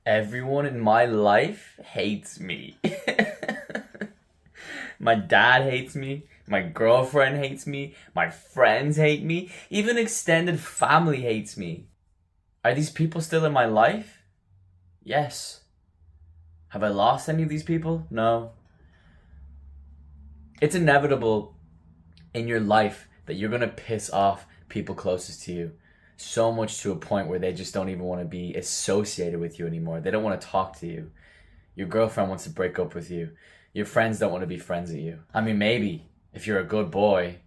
Everyone in my life hates me. My dad hates me. My girlfriend hates me. My friends hate me. Even extended family hates me. Are these people still in my life? Yes. Have I lost any of these people? No. It's inevitable in your life that you're going to piss off people closest to you so much to a point where they just don't even want to be associated with you anymore. They don't want to talk to you. Your girlfriend wants to break up with you. Your friends don't want to be friends with you. I mean, maybe if you're a good boy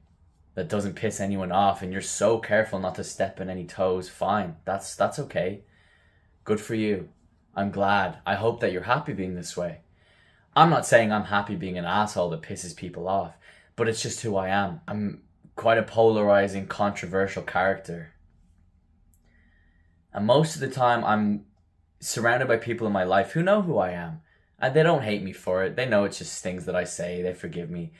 that doesn't piss anyone off and you're so careful not to step on any toes, fine. That's okay. Good for you. I'm glad. I hope that you're happy being this way. I'm not saying I'm happy being an asshole that pisses people off, but it's just who I am. I'm quite a polarizing, controversial character. And most of the time, I'm surrounded by people in my life who know who I am. And they don't hate me for it. They know it's just things that I say. They forgive me.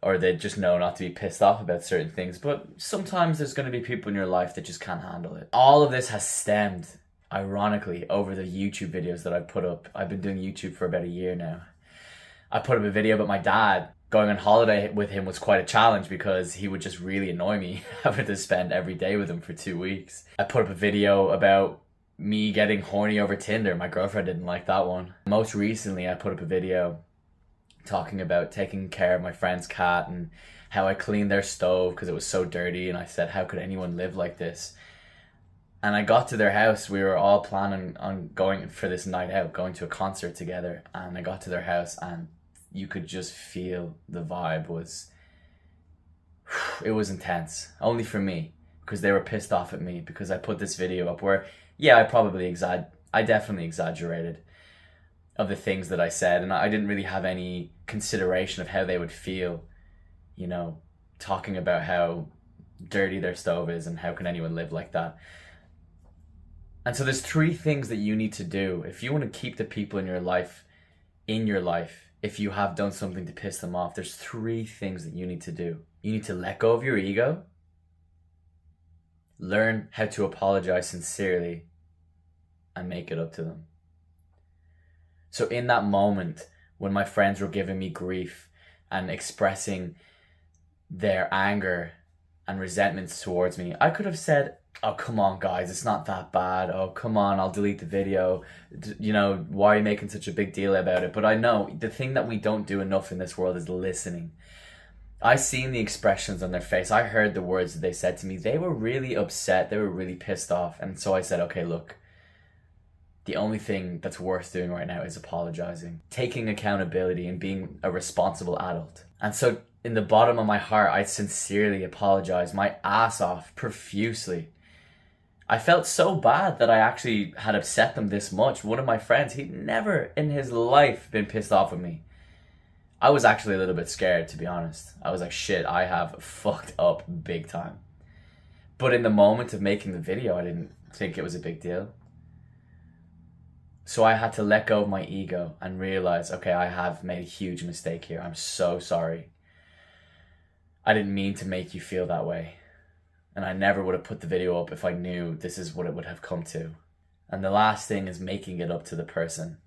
Or they just know not to be pissed off about certain things. But sometimes there's going to be people in your life that just can't handle it. All of this has stemmed, ironically, over the YouTube videos that I've put up. I've been doing YouTube for about a year now. I put up a video about my dad. Going on holiday with him was quite a challenge because he would just really annoy me having to spend every day with him for 2 weeks. I put up a video about me getting horny over Tinder. My girlfriend didn't like that one. Most recently, I put up a video talking about taking care of my friend's cat and how I cleaned their stove because it was so dirty, and I said, how could anyone live like this? And I got to their house. We were all planning on going for this night out, going to a concert together, and I got to their house and you could just feel the vibe it was intense. Only for me, because they were pissed off at me because I put this video up where, yeah, I definitely exaggerated of the things that I said, and I didn't really have any consideration of how they would feel, talking about how dirty their stove is and how can anyone live like that. And so there's 3 things that you need to do if you want to keep the people in your life. If you have done something to piss them off, there's 3 things that you need to do. You need to let go of your ego, learn how to apologize sincerely, and make it up to them. So in that moment, when my friends were giving me grief and expressing their anger and resentments towards me, I could have said, oh, come on, guys, it's not that bad. Oh, come on, I'll delete the video. Why are you making such a big deal about it? But I know the thing that we don't do enough in this world is listening. I seen the expressions on their face. I heard the words that they said to me. They were really upset. They were really pissed off. And so I said, okay, look, the only thing that's worth doing right now is apologizing, taking accountability and being a responsible adult. And so in the bottom of my heart, I sincerely apologized my ass off profusely. I felt so bad that I actually had upset them this much. One of my friends, he'd never in his life been pissed off with me. I was actually a little bit scared, to be honest. I was like, shit, I have fucked up big time. But in the moment of making the video, I didn't think it was a big deal. So I had to let go of my ego and realize, okay, I have made a huge mistake here. I'm so sorry. I didn't mean to make you feel that way. And I never would have put the video up if I knew this is what it would have come to. And the last thing is making it up to the person.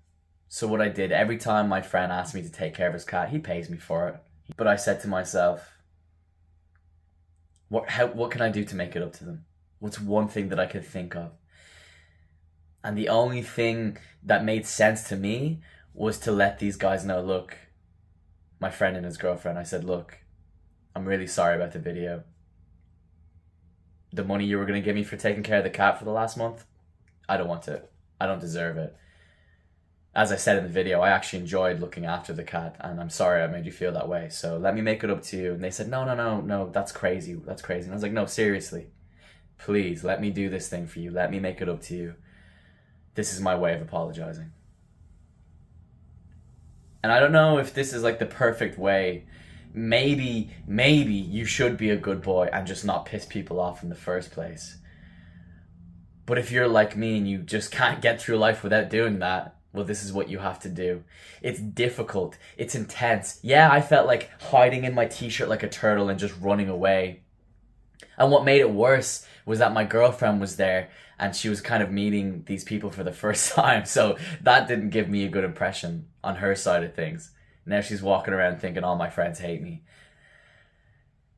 So what I did, every time my friend asked me to take care of his cat, he pays me for it. But I said to myself, what can I do to make it up to them? What's one thing that I could think of? And the only thing that made sense to me was to let these guys know, look, my friend and his girlfriend, I said, look, I'm really sorry about the video. The money you were going to give me for taking care of the cat for the last month, I don't want it. I don't deserve it. As I said in the video, I actually enjoyed looking after the cat, and I'm sorry I made you feel that way. So let me make it up to you. And they said, no, that's crazy. That's crazy. And I was like, no, seriously, please let me do this thing for you. Let me make it up to you. This is my way of apologizing. And I don't know if this is like the perfect way. Maybe you should be a good boy and just not piss people off in the first place. But if you're like me and you just can't get through life without doing that, well, this is what you have to do. It's difficult. It's intense. Yeah, I felt like hiding in my t-shirt like a turtle and just running away. And what made it worse was that my girlfriend was there and she was kind of meeting these people for the first time. So that didn't give me a good impression on her side of things. Now she's walking around thinking all my friends hate me.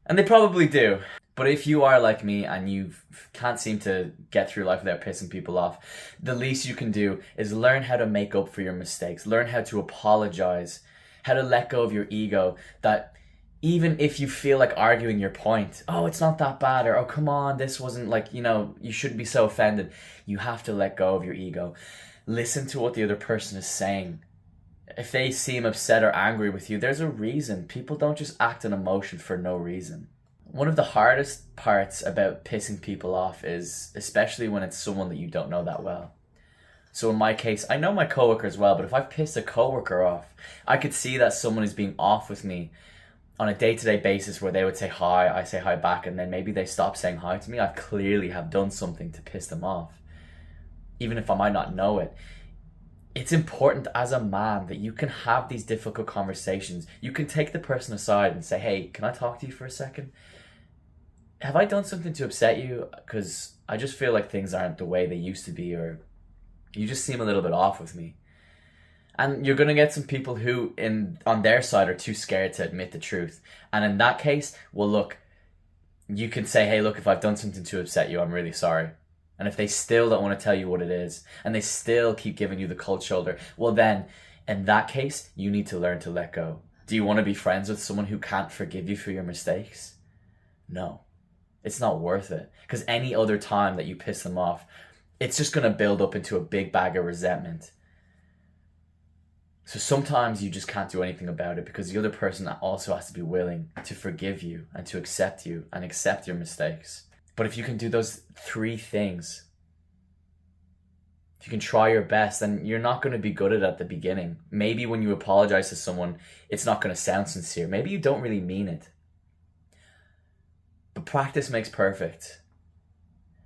And they probably do. But if you are like me and you can't seem to get through life without pissing people off, the least you can do is learn how to make up for your mistakes. Learn how to apologize. How to let go of your ego. That even if you feel like arguing your point, oh, it's not that bad, or oh, come on, this wasn't like, you shouldn't be so offended. You have to let go of your ego. Listen to what the other person is saying. If they seem upset or angry with you, there's a reason. People don't just act on emotion for no reason. One of the hardest parts about pissing people off is, especially when it's someone that you don't know that well. So in my case, I know my coworkers well, but if I've pissed a coworker off, I could see that someone is being off with me on a day-to-day basis where they would say hi, I say hi back, and then maybe they stop saying hi to me. I clearly have done something to piss them off, even if I might not know it. It's important as a man that you can have these difficult conversations. You can take the person aside and say, hey, can I talk to you for a second? Have I done something to upset you? Because I just feel like things aren't the way they used to be, or you just seem a little bit off with me. And you're going to get some people who, on their side, are too scared to admit the truth. And in that case, well, look, you can say, hey, look, if I've done something to upset you, I'm really sorry. And if they still don't want to tell you what it is, and they still keep giving you the cold shoulder, well then, in that case, you need to learn to let go. Do you want to be friends with someone who can't forgive you for your mistakes? No. It's not worth it. Because any other time that you piss them off, it's just going to build up into a big bag of resentment. So sometimes you just can't do anything about it, because the other person also has to be willing to forgive you and to accept you and accept your mistakes. But if you can do those 3 things, if you can try your best, then you're not going to be good at the beginning. Maybe when you apologize to someone, it's not going to sound sincere. Maybe you don't really mean it. But practice makes perfect.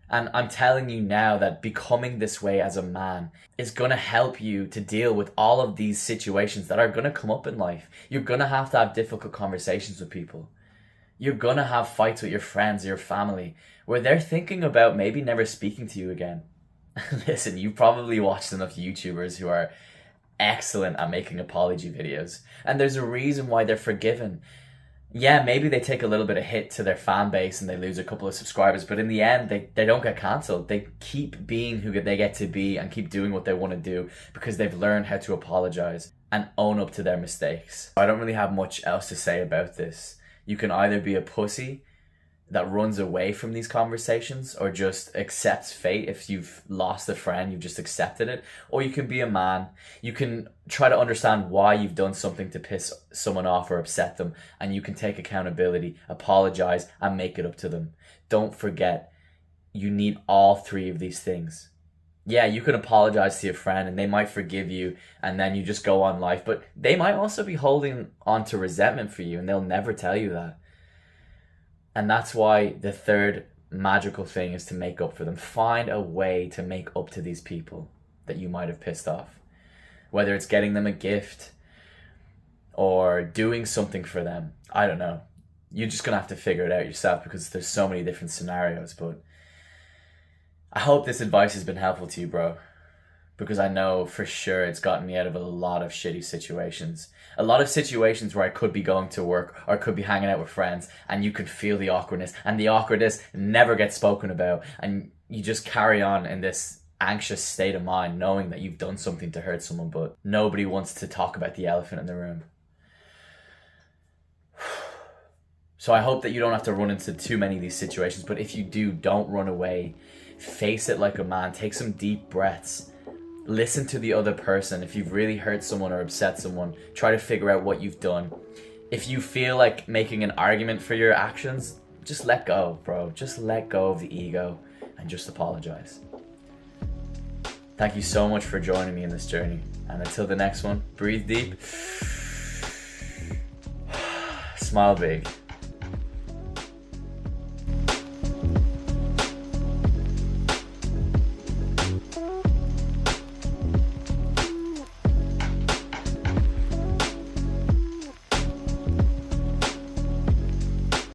And I'm telling you now that becoming this way as a man is going to help you to deal with all of these situations that are going to come up in life. You're going to have difficult conversations with people. You're going to have fights with your friends, your family, where they're thinking about maybe never speaking to you again. Listen, you probably watched enough YouTubers who are excellent at making apology videos. And there's a reason why they're forgiven. Yeah, maybe they take a little bit of hit to their fan base and they lose a couple of subscribers, but in the end, they don't get cancelled. They keep being who they get to be and keep doing what they want to do because they've learned how to apologize and own up to their mistakes. I don't really have much else to say about this. You can either be a pussy that runs away from these conversations or just accepts fate. If you've lost a friend, you've just accepted it. Or you can be a man. You can try to understand why you've done something to piss someone off or upset them, and you can take accountability, apologize, and make it up to them. Don't forget, you need all 3 of these things. Yeah, you can apologize to your friend and they might forgive you and then you just go on life, but they might also be holding on to resentment for you and they'll never tell you that. And that's why the 3rd magical thing is to make up for them. Find a way to make up to these people that you might have pissed off. Whether it's getting them a gift or doing something for them. I don't know. You're just going to have to figure it out yourself because there's so many different scenarios, but I hope this advice has been helpful to you, bro, because I know for sure it's gotten me out of a lot of shitty situations. A lot of situations where I could be going to work or I could be hanging out with friends and you could feel the awkwardness, and the awkwardness never gets spoken about, and you just carry on in this anxious state of mind knowing that you've done something to hurt someone, but nobody wants to talk about the elephant in the room. So I hope that you don't have to run into too many of these situations, but if you do, don't run away. Face it like a man. Take some deep breaths. Listen to the other person. If you've really hurt someone or upset someone, try to figure out what you've done. If you feel like making an argument for your actions, just let go, bro. Just let go of the ego and just apologize. Thank you so much for joining me in this journey. And until the next one, breathe deep. Smile big.